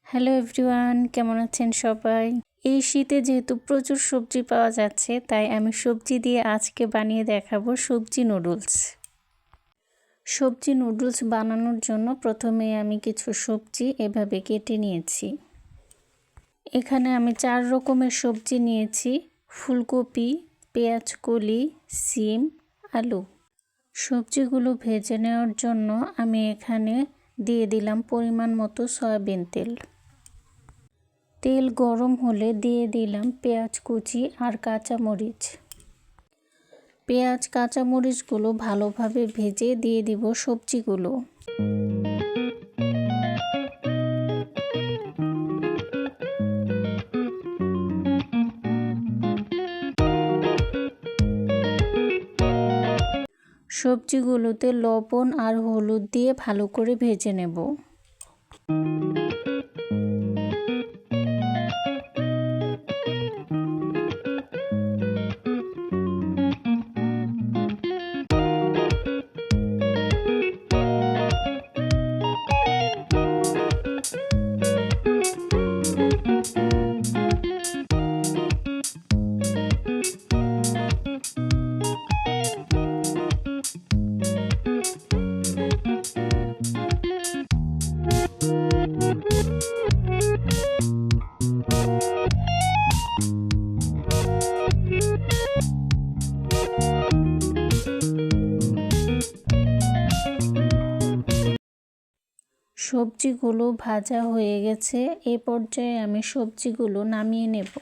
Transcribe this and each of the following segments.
Hello everyone, কেমন আছেন সবাই? এই শীতে যেহেতু প্রচুর সবজি পাওয়া যাচ্ছে, তাই আমি সবজি দিয়ে আজকে বানিয়ে দেখাবো সবজি নুডলস। সবজি নুডলস বানানোর জন্য প্রথমে আমি কিছু সবজি এভাবে কেটে নিয়েছি। এখানে আমি 4 রকমের সবজি নিয়েছি: ফুলকপি, পেঁয়াজ কলি, সিম, আলু। সবজিগুলো ভেজে নেওয়ার জন্য আমি এখানে দিয়ে দিলাম পরিমাণ মতো সয়াবিন তেল। তেল গরম হলে দিয়ে দিলাম পেঁয়াজ কুচি আর কাঁচামরিচ। পেঁয়াজ কাঁচামরিচগুলো ভালোভাবে ভেজে দিয়ে দিব সবজিগুলো। সবজিগুলোতে লবণ আর হলুদ দিয়ে ভালো করে ভেজে নেব। সবজিগুলো ভাজা হয়ে গেছে। এ পর্যায়ে আমি সবজিগুলো নামিয়ে নেব।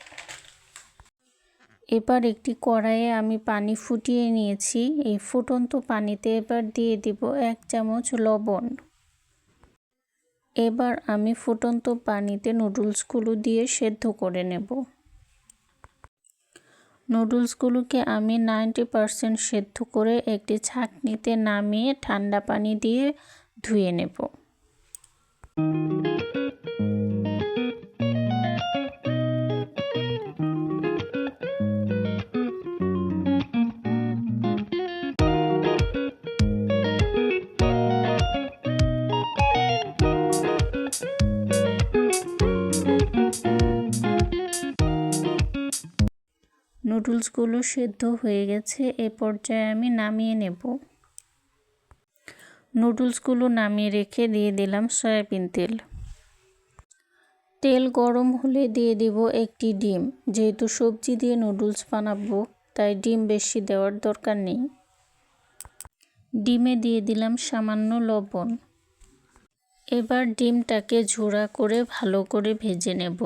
এবার একটি কড়াইয়ে আমি পানি ফুটিয়ে নিয়েছি। এই ফুটন্ত পানিতে এবার দিয়ে দিব 1 চামচ লবণ। এবার আমি ফুটন্ত পানিতে নুডলসগুলো দিয়ে সেদ্ধ করে নেব। নুডলসগুলোকে আমি 90% সেদ্ধ করে একটি ছাঁকনিতে নামিয়ে ঠান্ডা পানি দিয়ে ধুয়ে নেব। নুডলসগুলো সেদ্ধ হয়ে গেছে। এ পর্যায়ে আমি নামিয়ে নেব। নুডলসগুলো নামিয়ে রেখে দিয়ে দিলাম সয়াবিন তেল। তেল গরম হলে দিয়ে দিব একটি ডিম। যেহেতু সবজি দিয়ে নুডলস বানাবো, তাই ডিম বেশি দেওয়ার দরকার নেই। ডিমে দিয়ে দিলাম সামান্য লবণ। এবার ডিমটাকে ঝোড়া করে ভালো করে ভেজে নেব।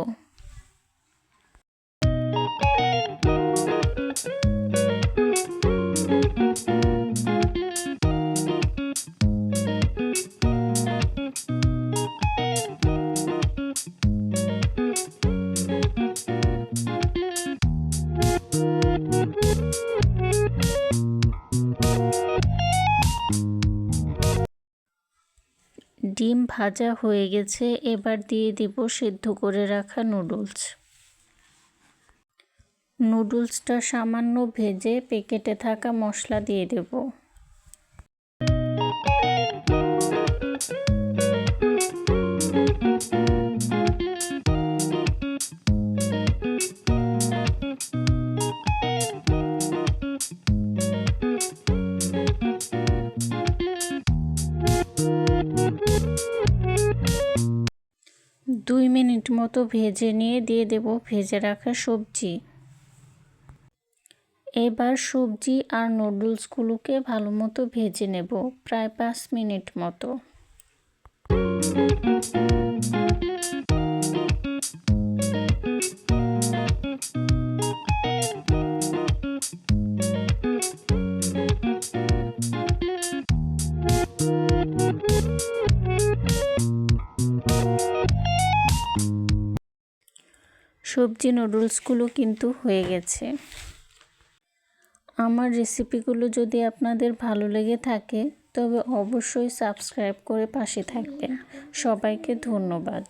ডিম ভাজা হয়ে গেছে। এবার দিয়ে দিব সেদ্ধ করে রাখা নুডলস। নুডলসটা সামান্য ভেজে প্যাকেটে থাকা মশলা দিয়ে দেব। 2 মিনিট মতো ভেজে নিয়ে দিয়ে দেব ভেজে রাখা সবজি। এবার সবজি আর নুডলসগুলোকে ভালো মতো ভেজে নেব, প্রায় 5 মিনিট মতো। সবজি নুডলসগুলো কিন্তু হয়ে গেছে। আমার রেসিপিগুলো যদি আপনাদের ভালো লেগে থাকে, তবে অবশ্যই সাবস্ক্রাইব করে পাশে থাকবেন। সবাইকে ধন্যবাদ।